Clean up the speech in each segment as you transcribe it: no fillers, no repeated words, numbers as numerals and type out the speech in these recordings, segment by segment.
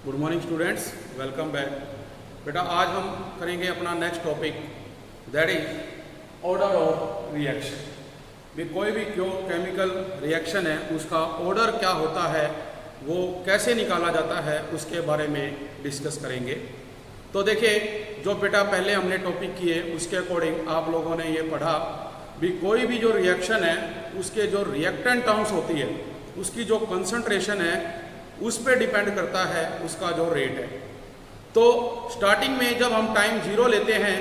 Good morning students, welcome back. बेटा आज हम करेंगे अपना next topic, that is order of reaction. भी कोई भी क्यों केमिकल रिएक्शन है उसका ऑर्डर क्या होता है, वो कैसे निकाला जाता है, उसके बारे में डिस्कस करेंगे। तो देखिए, जो बेटा पहले हमने टॉपिक किए उसके अकॉर्डिंग आप लोगों ने ये पढ़ा भी कोई भी जो रिएक्शन है उसके जो रिएक्टेंट टर्म्स होती है उसकी जो कंसंट्रेशन है उस पर डिपेंड करता है उसका जो रेट है। तो स्टार्टिंग में जब हम टाइम जीरो लेते हैं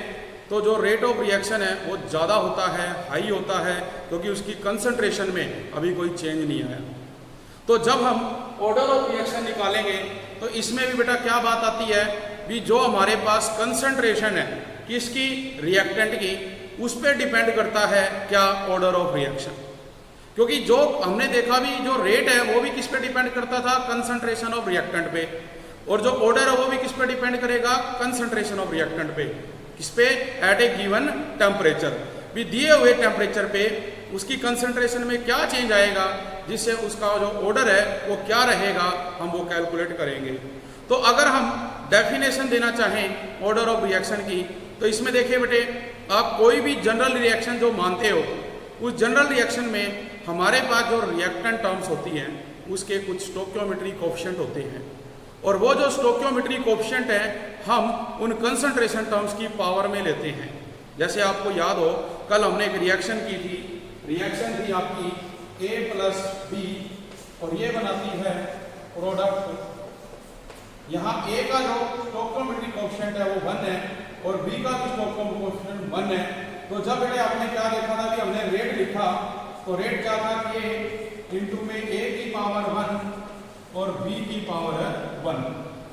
तो जो रेट ऑफ रिएक्शन है वो ज़्यादा होता है, हाई होता है, क्योंकि उसकी कंसंट्रेशन में अभी कोई चेंज नहीं आया। तो जब हम ऑर्डर ऑफ रिएक्शन निकालेंगे तो इसमें भी बेटा क्या बात आती है भी जो हमारे पास कंसंट्रेशन है किसकी, रिएक्टेंट की, उस पर डिपेंड करता है क्या, ऑर्डर ऑफ रिएक्शन। क्योंकि जो हमने देखा भी जो रेट है वो भी किस पे डिपेंड करता था, कंसंट्रेशन ऑफ रिएक्टेंट पे, और जो ऑर्डर है वो भी किस पे डिपेंड करेगा, कंसंट्रेशन ऑफ रिएक्टेंट पे। किस पे, एट ए गिवन टेम्परेचर, भी दिए हुए टेम्परेचर पे उसकी कंसंट्रेशन में क्या चेंज आएगा जिससे उसका जो ऑर्डर है वो क्या रहेगा, हम वो कैलकुलेट करेंगे। तो अगर हम डेफिनेशन देना चाहें ऑर्डर ऑफ रिएक्शन की तो इसमें देखिए बेटे, आप कोई भी जनरल रिएक्शन जो मानते हो उस जनरल रिएक्शन में हमारे पास जो रिएक्टेंट टर्म्स होती हैं उसके कुछ स्टोक्योमेट्री कोफिशिएंट होते हैं, और वो जो स्टोक्योमेट्री कोफिशिएंट है हम उन कंसंट्रेशन टर्म्स की पावर में लेते हैं। जैसे आपको याद हो कल हमने एक रिएक्शन की थी, रिएक्शन थी आपकी A प्लस B और ये बनाती है प्रोडक्ट। यहाँ A का जो स्टोक्योमेट्री कोफिशिएंट है वो 1 है और B का भी स्टोक्योमेट्री कोफिशिएंट 1 है। तो जब बेटे आपने क्या देखा था कि हमने रेट लिखा तो रेट क्या था कि इंटू में A की पावर 1 और B की पावर 1।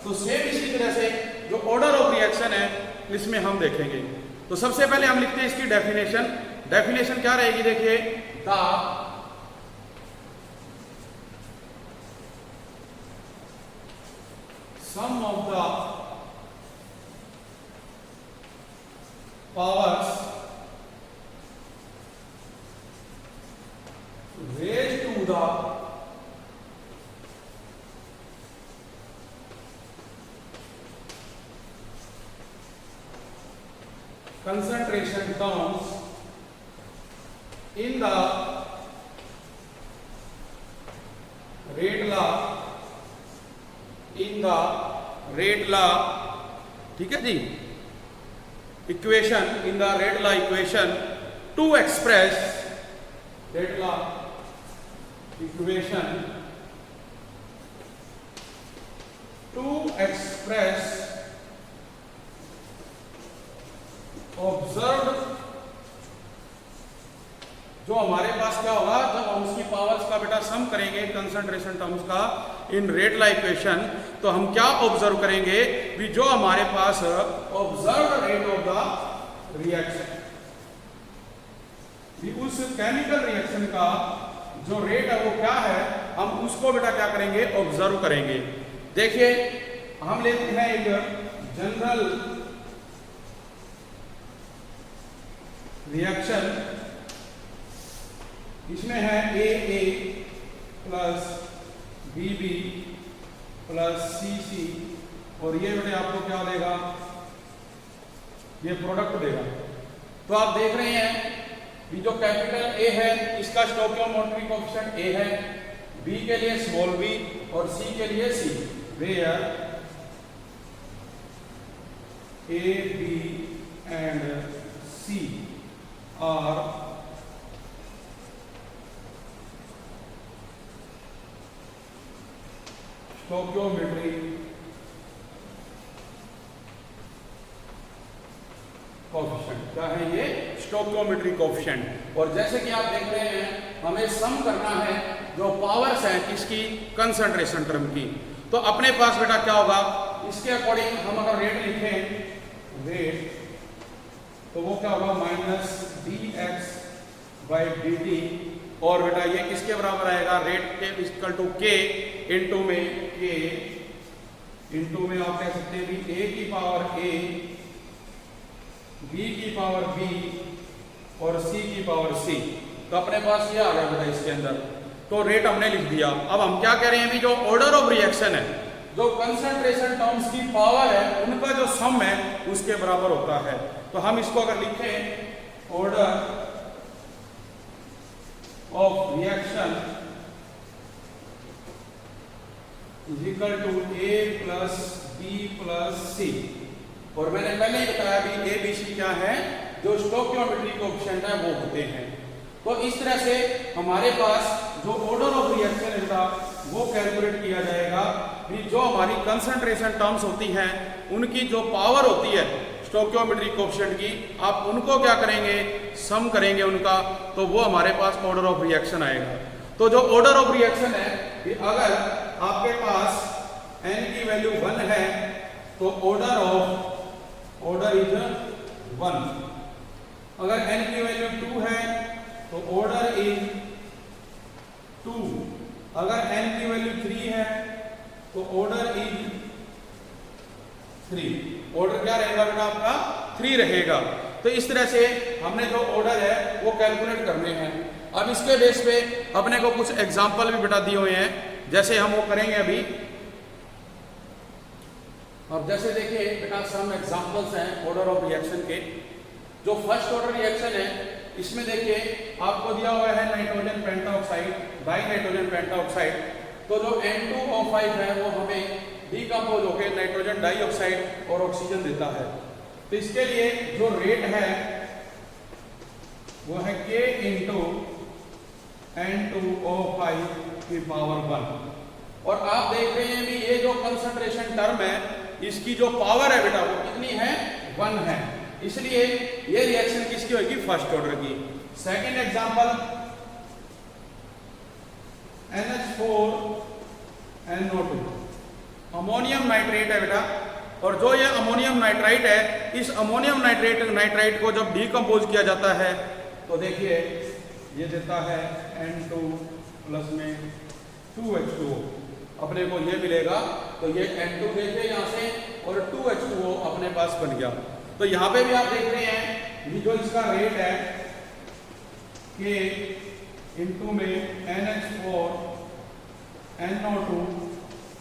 तो सेम इसी तरह से जो ऑर्डर ऑफ रिएक्शन है इसमें हम देखेंगे। तो सबसे पहले हम लिखते हैं इसकी डेफिनेशन। डेफिनेशन क्या रहेगी, देखिए, the sum of the powers raised to the concentration terms in the rate law, ठीक है जी, equation, in the rate law equation to express rate law equation to express observed, जो हमारे पास क्या होगा जब हम उसकी पावर्स का बेटा सम करेंगे कंसंट्रेशन टर्म्स का इन रेट लॉ इक्वेशन, तो हम क्या ऑब्जर्व करेंगे भी जो हमारे पास observed rate of the reaction, उस केमिकल रिएक्शन का जो रेट है वो क्या है, हम उसको बेटा क्या करेंगे, ऑब्जर्व करेंगे। देखिए हम लेते हैं एक जनरल रिएक्शन, इसमें है AA plus BB plus CC, और ये बेटे आपको क्या देगा, ये प्रोडक्ट देगा। तो आप देख रहे हैं भी जो कैपिटल A है इसका स्टोक्योमेट्री कोफिशिएंट A है, B के लिए स्मॉल b और C के लिए C, where A, B and C are stoichiometry coefficient. क्या है ये, स्टोक्योमेट्री कोफिशिएंट। और जैसे कि आप देख रहे हैं हमें सम करना है जो पावर्स हैं किसकी, कंसंट्रेशन टर्म की। तो अपने पास बेटा क्या होगा, इसके अकॉर्डिंग हम अगर रेट लिखें, रेट, तो वो क्या होगा, माइनस dx/dt, और बेटा ये किसके बराबर आएगा, रेट के इक्वल टू k इंटू में k इंटू में आप कह सकते हैं भी A की पावर A, B की पावर B और C की पावर C। तो अपने पास ये आ गया बेटा इसके अंदर। तो रेट हमने लिख दिया। अब हम क्या कह रहे हैं, अभी जो ऑर्डर ऑफ रिएक्शन है जो कंसंट्रेशन टर्म्स की पावर है उनका जो सम है उसके बराबर होता है। तो हम इसको अगर लिखें order of reaction is equal to A plus B plus C, और मैंने पहले ही बताया भी ए बी सी क्या है, जो स्टोइकियोमेट्रिक कोएफिशिएंट है वो होते हैं। तो इस तरह से हमारे पास जो ऑर्डर ऑफ रिएक्शन है वो कैलकुलेट किया जाएगा कि जो हमारी कंसंट्रेशन टर्म्स होती हैं उनकी जो पावर होती है स्टोइकियोमेट्रिक कोएफिशिएंट की, आप उनको क्या करेंगे, सम करेंगे उनका, तो वो हमारे पास ऑर्डर ऑफ रिएक्शन आएगा। तो जो ऑर्डर ऑफ रिएक्शन है कि अगर आपके पास n की वैल्यू 1 है तो ऑर्डर इज 1, अगर n की वैल्यू 2 है तो ऑर्डर इज 2, अगर n की वैल्यू 3 है तो ऑर्डर इज 3। ऑर्डर क्या रहेगा बेटा आपका 3 रहेगा। तो इस तरह से हमने जो ऑर्डर है वो कैलकुलेट करने हैं। अब इसके बेस पे अपने को कुछ एग्जाम्पल भी बेटा दिए हुए हैं, जैसे हम वो करेंगे अभी। अब जैसे देखिए बेटा सम एग्जाम्पल्स हैं ऑर्डर ऑफ रिएक्शन के। जो फर्स्ट ऑर्डर रिएक्शन है इसमें देखिए आपको दिया हुआ है nitrogen pentoxide, die nitrogen pentoxide. तो जो N2O5 है वो हमें डीकंपोज होकर नाइट्रोजन डाइऑक्साइड और ऑक्सीजन देता है। तो इसके लिए जो रेट है वो है K इंटू N2O5 की पावर 1। और आप देख रहे हैं कि ये जो कंसंट्रेशन टर्म है इसकी जो पावर है बेटा वो कितनी है, 1 है, इसलिए ये रिएक्शन किसकी होगी, फर्स्ट ऑर्डर की। Second example NH4NO2 ammonium nitrate है बेटा, और जो ये अमोनियम नाइट्राइट है इस अमोनियम नाइट्राइट को जब डीकंपोज किया जाता है तो देखिए ये देता है N2 प्लस में 2H2O, अपने को ये मिलेगा। तो ये N2 देखिए यहाँ से और 2H2O अपने पास बन गया। तो यहाँ पे भी आप देख रहे हैं ये जो इसका रेट है K इंटू में NH4NO2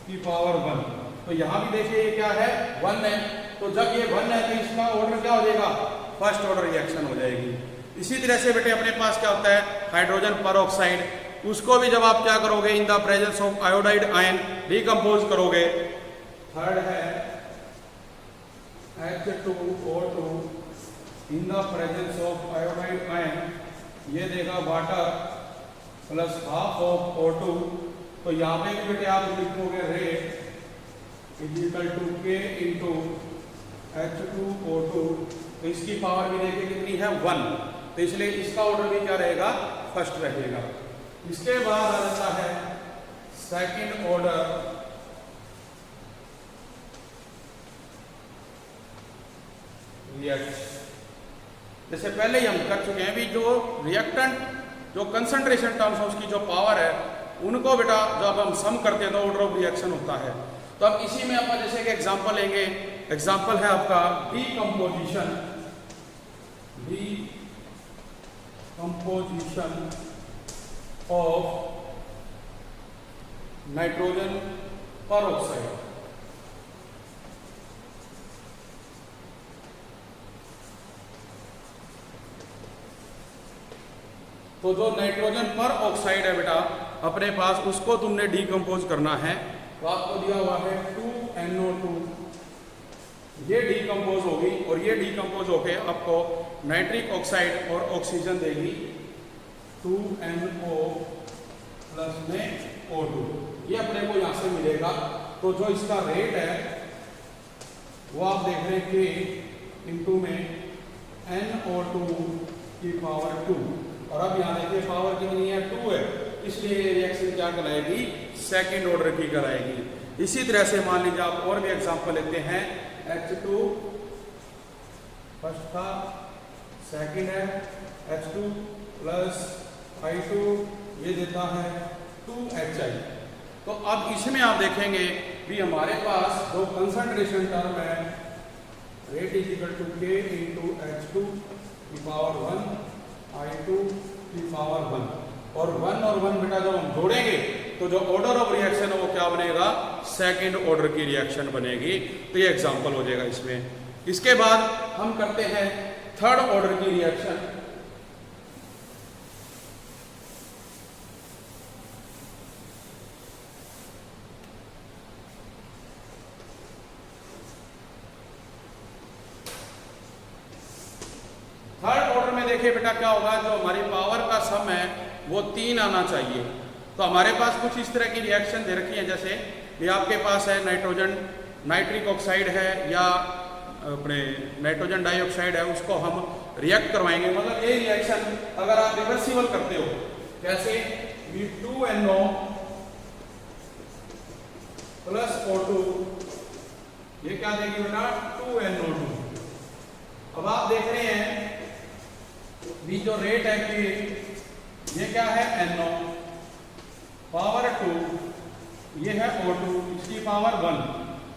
की पावर 1। तो यहाँ भी देखिए ये क्या है, 1 है। तो जब ये 1 है तो इसका ऑर्डर क्या हो जाएगा, फर्स्ट ऑर्डर रिएक्शन हो जाएगी। इसी तरह से बेटे अपने पास क्या होता है हाइड्रोजन परऑक्साइड, उसको भी जब आप क्या करोगे in the presence of iodide ion decompose करोगे। थर्ड है H2O2 in the presence of iodide ion, ये देगा water plus half of O2। तो यहाँ पे भी बेटे आप लिखोगे rate is equal to K into H2O2। तो इसकी पावर भी देखिए कितनी है, 1। तो इसलिए इसका ऑर्डर भी क्या रहेगा, फर्स्ट रहेगा। इसके बाद आ जाता है सेकंड ऑर्डर रिएक्शन। जैसे पहले ही हम कर चुके हैं भी जो रिएक्टेंट जो कंसंट्रेशन टर्म्स है उसकी जो पावर है उनको बेटा जब हम सम करते हैं तो ऑर्डर ऑफ रिएक्शन होता है। तो अब इसी में अपन जैसे एक एग्जांपल लेंगे। एग्जांपल है आपका डीकंपोजिशन ऑफ नाइट्रोजन परऑक्साइड। तो जो नाइट्रोजन पर ऑक्साइड है बेटा अपने पास, उसको तुमने डीकंपोज करना है। तो आपको दिया हुआ है 2NO2, ये डीकंपोज होगी और ये डीकंपोज होके आपको नाइट्रिक ऑक्साइड और ऑक्सीजन देगी 2NO प्लस में O2, ये अपने को यहाँ से मिलेगा। तो जो इसका रेट है वो आप देख रहे हैं कि इंटू में NO2 की पावर 2, और अब यहाँ देखिए पावर कितनी है, 2 है, इसलिए ये रिएक्शन क्या कराएगी, सेकंड ऑर्डर की कराएगी। इसी तरह से मान लीजिए आप और भी एग्जांपल लेते हैं। H2 फर्स्ट था, सेकंड है H2 प्लस I2, ये देता है 2HI। तो अब इसमें आप देखेंगे भी हमारे पास जो कंसंट्रेशन टर्म है rate is equal to K into H2 की पावर 1 I2 की पावर 1, और 1 और 1 बेटा जब हम जोड़ेंगे तो जो ऑर्डर ऑफ रिएक्शन है वो क्या बनेगा, सेकंड ऑर्डर की रिएक्शन बनेगी। तो ये एग्जांपल हो जाएगा इसमें। इसके बाद हम करते हैं थर्ड ऑर्डर की रिएक्शन। थर्ड ऑर्डर में देखिए बेटा क्या होगा, जो हमारी पावर का सम है वो 3 आना चाहिए। तो हमारे पास कुछ इस तरह की रिएक्शन दे रखी है, जैसे ये आपके पास है नाइट्रोजन नाइट्रिक ऑक्साइड है या अपने नाइट्रोजन डाइऑक्साइड है, उसको हम रिएक्ट करवाएंगे। मतलब ये रिएक्शन अगर आप रिवर्सिबल करते हो, कैसे, V2NO प्लस O2, ये क्या देगी बेटा, 2NO2। अब आप देख रहे हैं भी जो रेट है कि ये क्या है, NO पावर 2, ये है O2, इसकी पावर 1,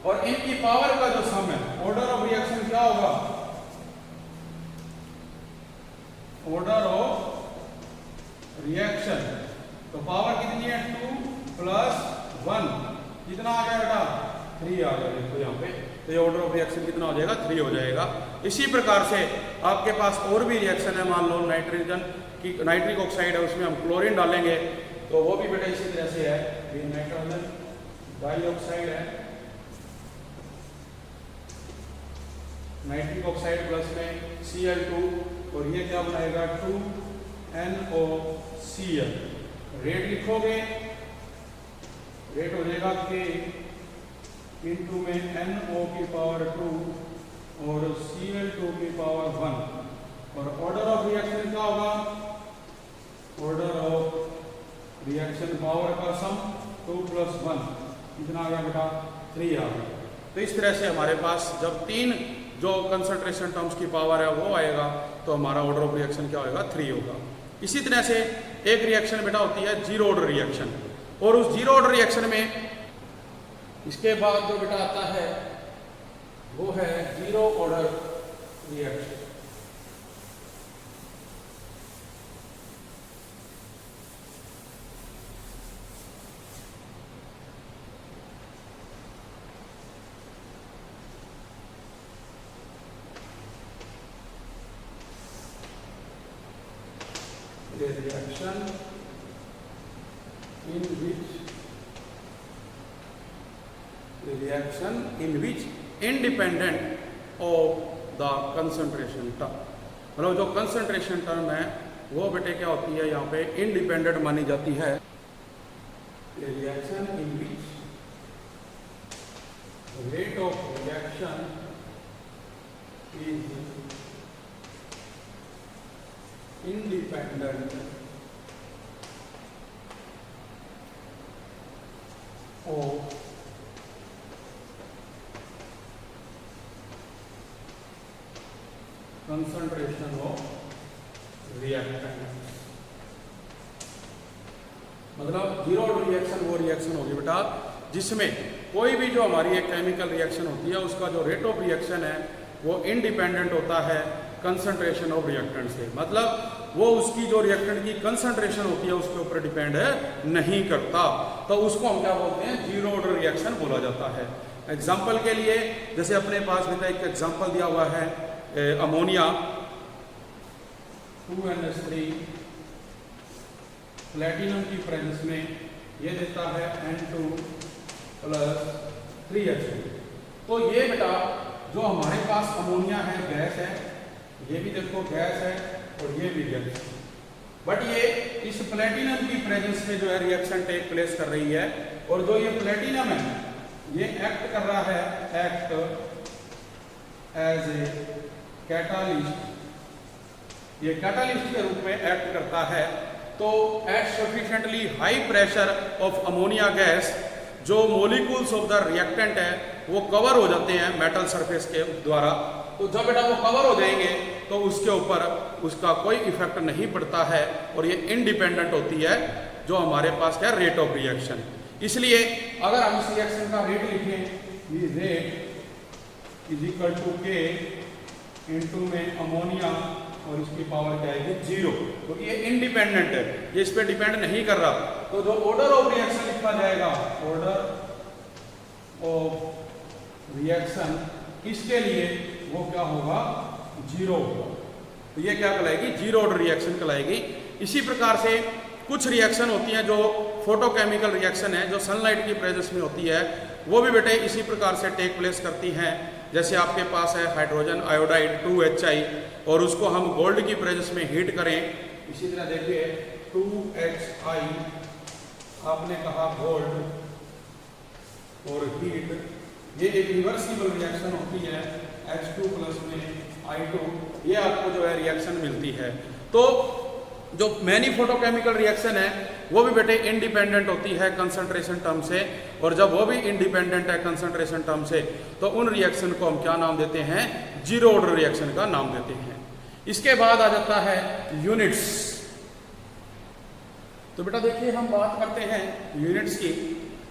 और इनकी पावर का जो सम है, ऑर्डर ऑफ रिएक्शन क्या होगा, ऑर्डर ऑफ रिएक्शन, तो पावर कितनी है 2 प्लस 1, कितना आ गया बेटा, 3 आ गया। देखो यहाँ पे, तो ये ऑर्डर ऑफ रिएक्शन कितना हो जाएगा, 3 हो जाएगा। इसी प्रकार से आपके पास और भी रिएक्शन है, मान लो नाइट्रोजन की नाइट्रिक ऑक्साइड है, उसमें हम क्लोरीन डालेंगे, तो वो भी बेटा इसी तरह से है, ये नाइट्रोजन डाइऑक्साइड है, नाइट्रिक ऑक्साइड प्लस में Cl2, और ये क्या बनाएगा 2NOCl। रेट लिखोगे, रेट हो जाएगा K इंटू में NO की पावर 2 और Cl2 की पावर 1, और ऑर्डर ऑफ रिएक्शन क्या होगा, ऑर्डर ऑफ रिएक्शन पावर का सम 2 प्लस 1, कितना आ गया बेटा, 3 आ गया। तो इस तरह से हमारे पास जब 3 जो कंसंट्रेशन टर्म्स की पावर है वो आएगा, तो हमारा ऑर्डर ऑफ रिएक्शन क्या होगा, 3 होगा। इसी तरह से एक रिएक्शन बेटा होती है जीरो ऑर्डर रिएक्शन, और उस जीरो ऑर्डर रिएक्शन में इसके बाद जो बेटा आता है वो है zero order reaction. The reaction in which independent of the concentration term, मतलब जो कंसंट्रेशन टर्म है वो बेटे क्या होती है, यहाँ पे इंडिपेंडेंट मानी जाती है। Reaction in which rate of reaction is independent of concentration of reactant। मतलब जीरो ऑर्डर रिएक्शन वो रिएक्शन होगी बेटा जिसमें कोई भी जो हमारी एक केमिकल रिएक्शन होती है उसका जो रेट ऑफ रिएक्शन है वो इंडिपेंडेंट होता है कंसंट्रेशन ऑफ रिएक्टेंट से। मतलब वो उसकी जो रिएक्टेंट की कंसंट्रेशन होती है उसके ऊपर डिपेंड नहीं करता, तो उसको हम क्या बोलते हैं, जीरो ऑर्डर रिएक्शन बोला जाता है। एग्जाम्पल के लिए जैसे अपने पास बेटा एक एग्जाम्पल दिया हुआ है, अमोनिया 2NH3 प्लेटिनम की प्रेजेंस में ये देता है N2 प्लस 3H2। तो ये बेटा जो हमारे पास अमोनिया है, गैस है, ये भी देखो गैस है और ये भी गैस, बट ये इस प्लेटिनम की प्रेजेंस में जो है रिएक्शन टेक प्लेस कर रही है, और जो ये प्लेटिनम है ये एक्ट कर रहा है, एक्ट एज ए कैटालिस्ट, ये कैटालिस्ट के रूप में एक्ट करता है। तो at sufficiently high pressure of ammonia gas जो मोलिक्यूल्स ऑफ द रिएक्टेंट है वो कवर हो जाते हैं मेटल सरफेस के द्वारा। तो जब बेटा वो कवर हो जाएंगे तो उसके ऊपर उसका कोई इफेक्ट नहीं पड़ता है, और ये इंडिपेंडेंट होती है जो हमारे पास क्या, रेट ऑफ रिएक्शन। इसलिए अगर हम इस रिएक्शन का रेट लिखें, rate is equal to K into में अमोनिया और इसकी पावर क्या आएगी 0, क्योंकि ये इंडिपेंडेंट है, ये इस पर डिपेंड नहीं कर रहा। तो जो ऑर्डर ऑफ रिएक्शन लिखा जाएगा, ऑर्डर ऑफ रिएक्शन इसके लिए वो क्या होगा 0 होगा। तो ये क्या कहलाएगी 0 ऑर्डर रिएक्शन कहलाएगी। इसी प्रकार से कुछ रिएक्शन होती हैं जो फोटोकेमिकल रिएक्शन है, जो सनलाइट की प्रेजेंस में होती है, वो भी बेटे इसी प्रकार से टेक प्लेस करती हैं। जैसे आपके पास है हाइड्रोजन आयोडाइड 2HI और उसको हम गोल्ड की प्रेजेंस में हीट करें, इसी तरह देखिए 2HI आपने कहा गोल्ड और हीट, ये एक रिवर्सिबल रिएक्शन होती है, H2 प्लस में I2, ये आपको जो है रिएक्शन मिलती है। तो जो मैनी फोटोकेमिकल रिएक्शन है वो भी बेटे इंडिपेंडेंट होती है कंसंट्रेशन टर्म से, और जब वो भी इंडिपेंडेंट है कंसंट्रेशन टर्म से तो उन रिएक्शन को हम क्या नाम देते हैं 0 ऑर्डर रिएक्शन का नाम देते हैं। इसके बाद आ जाता है यूनिट्स। तो बेटा देखिए हम बात करते हैं यूनिट्स की।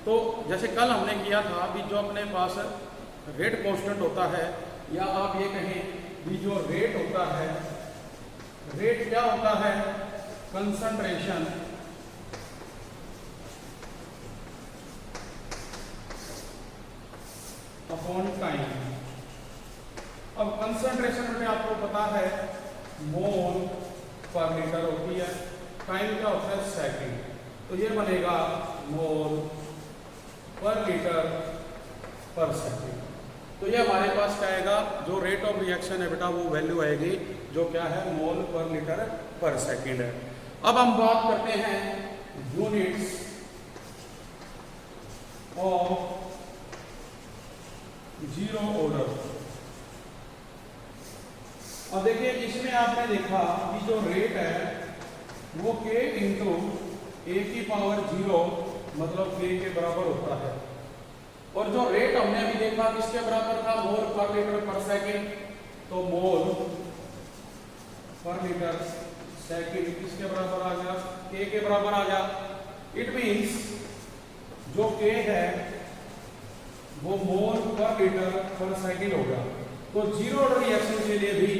तो जैसे कल हमने किया था भी जो अपने पास रेट कांस्टेंट होता है, या आप ये कहें भी जो रेट होता है, रेट क्या होता है कंसंट्रेशन अपॉन टाइम। अब कंसंट्रेशन में आपको पता है मोल पर लीटर होती है, टाइम क्या होता है सेकंड, तो ये बनेगा मोल पर लीटर पर सेकंड। तो ये हमारे पास क्या आएगा, जो रेट ऑफ रिएक्शन है बेटा वो वैल्यू आएगी जो क्या है मोल पर लीटर पर सेकंड है। अब हम बात करते हैं यूनिट्स ऑफ 0 ऑर्डर। अब देखिए इसमें आपने देखा कि जो रेट है वो K इंटू A की पावर 0 मतलब K के बराबर होता है, और जो रेट हमने अभी देखा किसके बराबर था मोल पर लीटर पर सेकंड, तो मोल पर लीटर सेकंड किसके बराबर आ गया K के बराबर आ गया। इट मींस जो K है वो मोल पर लीटर पर सेकंड होगा। तो 0 ऑर्डर रिएक्शन के लिए भी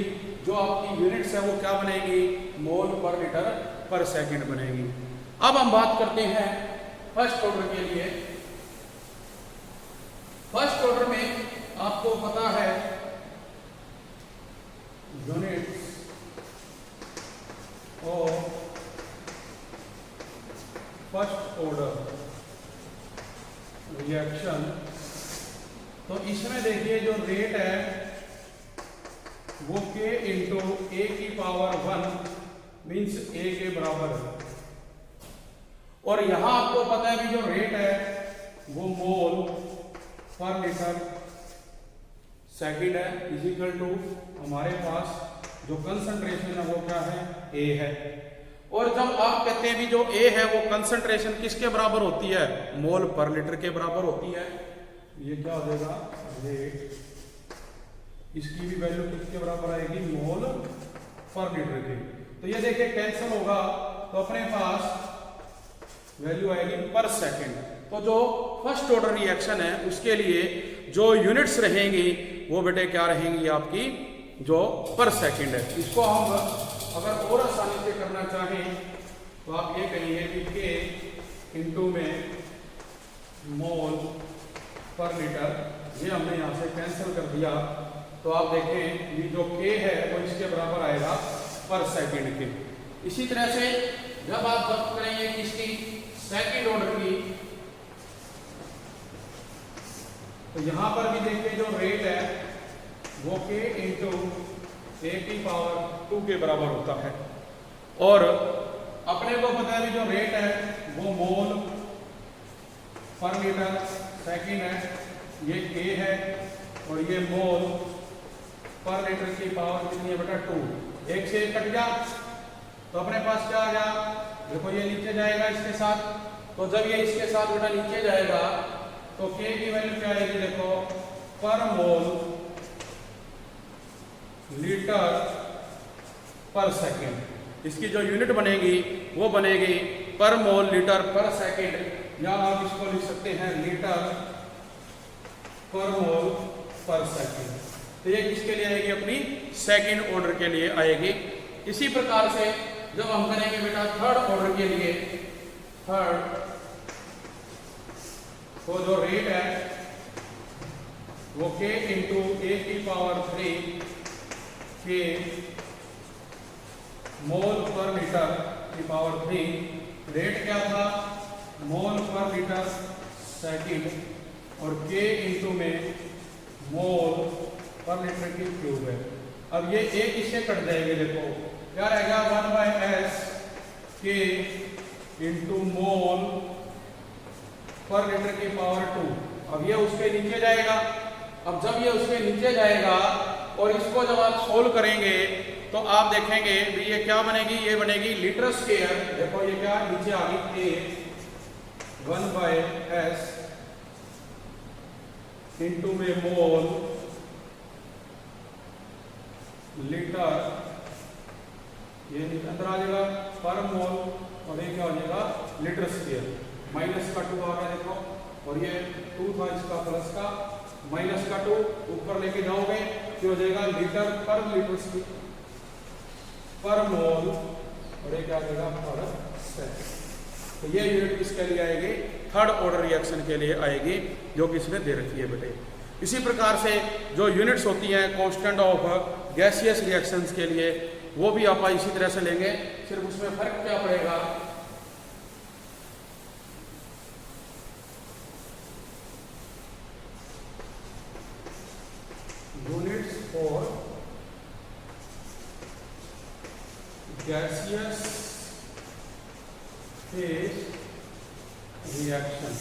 जो आपकी यूनिट्स है वो क्या बनेगी मोल पर लीटर पर सेकंड बनेगी। अब हम बात करते हैं फर्स्ट ऑर्डर के लिए। फर्स्ट ऑर्डर में आपको पता है units of first order reaction. तो इसमें देखिए जो रेट है वो K इंटू A की पावर 1 मीन्स A के बराबर है, और यहां आपको पता है कि जो रेट है वो मोल पर लीटर सेकंड है, इजिकल टू हमारे पास जो कंसंट्रेशन है वो क्या है A है। और जब आप कहते हैं भी जो A है वो कंसंट्रेशन किसके बराबर होती है मोल पर लीटर के बराबर होती है, ये क्या हो जाएगा रेट, इसकी भी वैल्यू किसके बराबर आएगी मोल पर लीटर की। तो ये देखिए कैंसिल होगा तो अपने पास वैल्यू आएगी पर सेकंड। तो जो फर्स्ट ऑर्डर रिएक्शन है उसके लिए जो यूनिट्स रहेंगी वो बेटे क्या रहेंगी आपकी जो पर सेकंड है। इसको हम अगर और आसानी से करना चाहें तो आप ये कहेंगे कि K इंटू में मोल पर लीटर, ये हमने यहाँ से कैंसिल कर दिया। तो आप देखें ये जो K है वो इसके बराबर आएगा पर सेकंड के। इसी तरह से जब आप बात करेंगे इसकी सेकंड ऑर्डर की, तो यहां पर भी देखिए जो रेट है वो K इंटू A की पावर 2 के बराबर होता है, और अपने को पता है जो रेट है वो मोल पर लीटर सेकंड है, ये K है और ये मोल पर लीटर की पावर कितनी है बेटा 2, एक से एक कट गया तो अपने पास क्या आ गया, देखो ये नीचे जाएगा इसके साथ, तो जब ये इसके साथ बेटा नीचे जाएगा तो K की वैल्यू क्या आएगी, देखो पर मोल लीटर पर सेकंड। इसकी जो यूनिट बनेगी वो बनेगी पर मोल लीटर पर सेकंड, या आप इसको लिख सकते हैं लीटर पर मोल पर सेकंड। तो ये किसके लिए आएगी, अपनी सेकंड ऑर्डर के लिए आएगी। इसी प्रकार से जब हम करेंगे बेटा थर्ड ऑर्डर के लिए, थर्ड तो जो रेट है वो k इंटू ए की पावर 3 के मोल पर लीटर की पावर 3, रेट क्या था मोल पर लीटर सेकंड, और k इंटू में मोल पर लीटर की क्यूब है। अब ये एक इससे कट जाएंगे, देखो क्या रहेगा 1/s k इंटू मोल पर लीटर की पावर 2। अब ये उसके नीचे जाएगा। अब जब ये उसके नीचे जाएगा और इसको जब आप सोल्व करेंगे तो आप देखेंगे भी ये क्या बनेगी, ये बनेगी लीटर स्क्वायर। देखो ये क्या नीचे आ गई k 1/s इंटू में मोल लीटर, ये अंदर आ जाएगा पर मोल, और ये क्या हो जाएगा लीटर स्क्वायर। माइनस का 2 आ रहा है देखो, और ये 2 था इसका प्लस का, माइनस का 2 ऊपर लेके जाओगे तो हो जाएगा लीटर पर लीटर स्क्वायर पर मोल, और ये क्या आ जाएगा पर सेकंड। तो ये यूनिट किसके लिए आएगी, थर्ड ऑर्डर रिएक्शन के लिए आएगी, जो कि इसमें दे रखी है बेटे। इसी प्रकार से जो यूनिट्स होती हैं कांस्टेंट ऑफ गैसियस रिएक्शंस के लिए, वो भी आप इसी तरह से लेंगे, सिर्फ उसमें फर्क क्या पड़ेगा, units for gaseous phase reaction.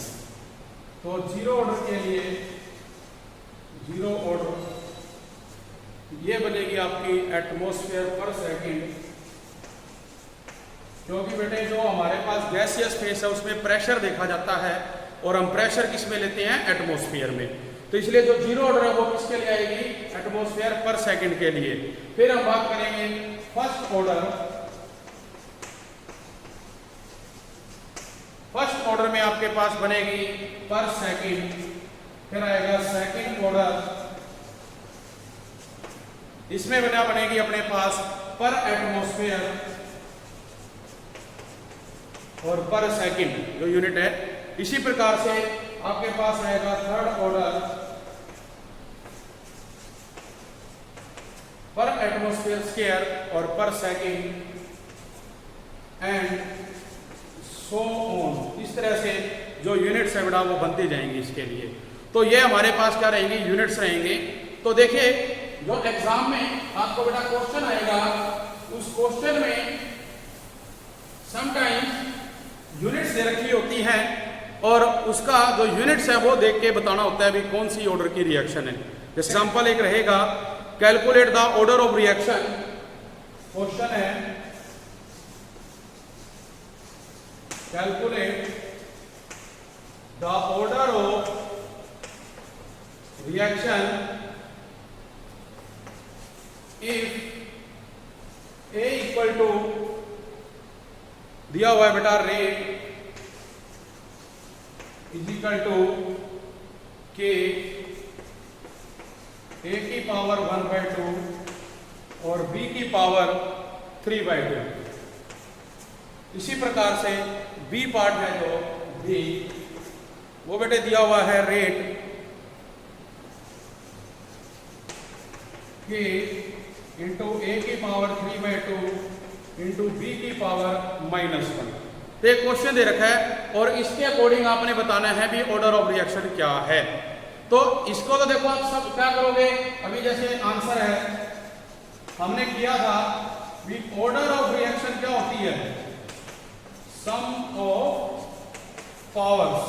तो जीरो ऑर्डर के लिए, जीरो ऑर्डर ये बनेगी आपकी एटमॉस्फेयर पर सेकंड, क्योंकि बेटे जो हमारे पास गैसियस फेस है उसमें प्रेशर देखा जाता है, और हम प्रेशर किस में लेते हैं, एटमॉस्फेयर में। तो इसलिए जो जीरो ऑर्डर है वो किसके लिए आएगी, एटमॉस्फेयर पर सेकंड के लिए। फिर हम बात करेंगे फर्स्ट ऑर्डर। फर्स्ट ऑर्डर में आपके पास बनेगी पर सेकंड, फिर आएगा सेकंड ऑर्डर, इसमें बनेगी अपने पास पर एटमॉस्फेयर और पर सेकंड जो यूनिट है। इसी प्रकार से आपके पास आएगा थर्ड ऑर्डर, पर एटमॉस्फेयर स्क्वायर और पर सेकंड एंड सो ऑन। इस तरह से जो यूनिट्स है बेटा वो बनती जाएंगी इसके लिए। तो ये हमारे पास क्या रहेंगी, यूनिट्स रहेंगे। तो देखिए जो एग्जाम में आपको बेटा क्वेश्चन आएगा, उस क्वेश्चन में समटाइम्स यूनिट्स दे रखी होती हैं, और उसका जो यूनिट्स है वो देख के बताना होता है भी कौन सी ऑर्डर की रिएक्शन है। एग्जाम्पल एक रहेगा calculate the order of reaction, question है calculate the order of reaction if A equal to, दिया हुआ है बेटा रेट इज इक्वल टू के ए की पावर 1/2 और बी की पावर 3/2। इसी प्रकार से बी पार्ट है जो बी, वो बेटे दिया हुआ है रेट के इंटू ए की पावर 3/2 इंटू बी की पावर -1। तो एक क्वेश्चन दे रखा है और इसके अकॉर्डिंग आपने बताना है भी ऑर्डर ऑफ रिएक्शन क्या है। तो इसको तो देखो आप सब क्या करोगे, अभी जैसे आंसर है हमने किया था भी ऑर्डर ऑफ रिएक्शन क्या होती है, सम ऑफ पावर्स।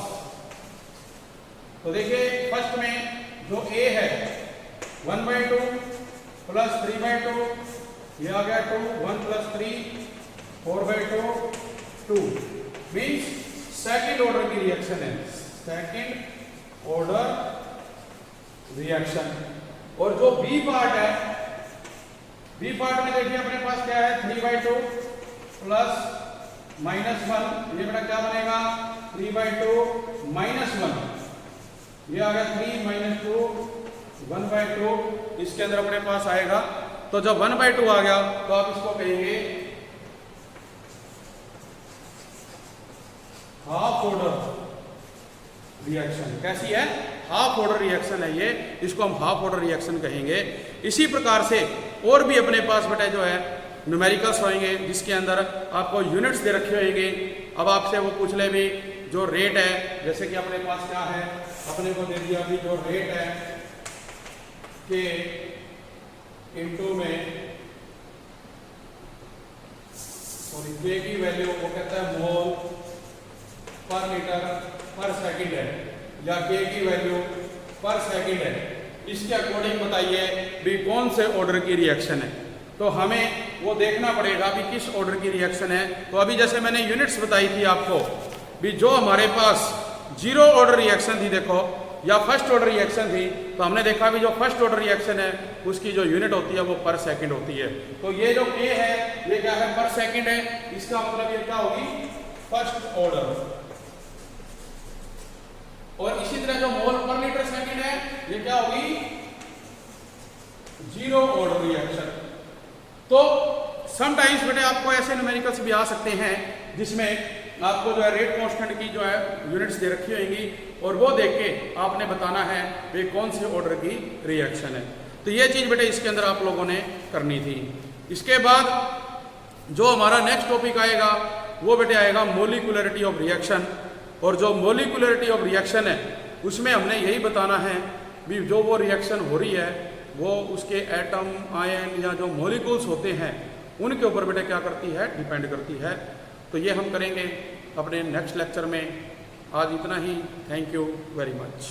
तो देखिए फर्स्ट में जो ए है 1/2 प्लस 3/2, ये आ गया 2, 1 प्लस 3 4/2 2, मीन्स सेकेंड ऑर्डर की रिएक्शन है, सेकेंड ऑर्डर रिएक्शन। और जो बी पार्ट है, बी पार्ट में देखिए अपने पास क्या है 3/2 प्लस -1, ये बेटा क्या बनेगा 3/2 -1, ये आ गया 3 - 2 1/2, इसके अंदर अपने पास आएगा तो जब 1/2 आ गया तो आप इसको कहेंगे हाफ ऑर्डर रिएक्शन। कैसी है? हाफ ऑर्डर रिएक्शन है ये, इसको हम हाफ ऑर्डर रिएक्शन कहेंगे। इसी प्रकार से और भी अपने पास बेटा जो है न्यूमेरिकल्स होंगे जिसके अंदर आपको यूनिट्स दे रखे होंगे। अब आपसे वो पूछ ले भी जो रेट है, जैसे कि अपने पास क्या है, अपने को दे दिया भी जो रेट है के इनटू में सॉरी के की वैल्यू वो कहता है मोल पर लीटर पर सेकंड है या के की वैल्यू पर सेकंड है। इसके अकॉर्डिंग बताइए भी कौन से ऑर्डर की रिएक्शन है। तो हमें वो देखना पड़ेगा भी किस ऑर्डर की रिएक्शन है। तो अभी जैसे मैंने यूनिट्स बताई थी आपको भी जो हमारे पास 0 ऑर्डर रिएक्शन थी देखो या फर्स्ट ऑर्डर रिएक्शन थी, तो हमने देखा भी जो फर्स्ट ऑर्डर रिएक्शन है उसकी जो यूनिट होती है वो पर सेकंड होती है। तो ये जो के है ये क्या है? पर सेकंड है। इसका मतलब ये क्या होगी? First order. और इसी तरह जो मोल पर लीटर सेकंड है ये क्या होगी? 0 ऑर्डर रिएक्शन। तो समटाइम्स बेटे आपको ऐसे न्यूमेरिकल्स भी आ सकते हैं जिसमें आपको जो है रेट कांस्टेंट की जो है यूनिट्स दे रखी होंगी और वो देख के आपने बताना है कि कौन से ऑर्डर की रिएक्शन है। तो ये चीज़ बेटे इसके अंदर आप लोगों ने करनी थी। इसके बाद जो हमारा नेक्स्ट टॉपिक आएगा वो बेटे आएगा मोलिकुलरिटी ऑफ रिएक्शन। और जो मोलिकुलरिटी ऑफ रिएक्शन है उसमें हमने यही बताना है भी जो वो रिएक्शन हो रही है वो उसके एटम, आयन या जो मॉलिक्यूल्स होते हैं उनके ऊपर बेटे क्या करती है? डिपेंड करती है। तो ये हम करेंगे अपने नेक्स्ट लेक्चर में। आज इतना ही। Thank you very much.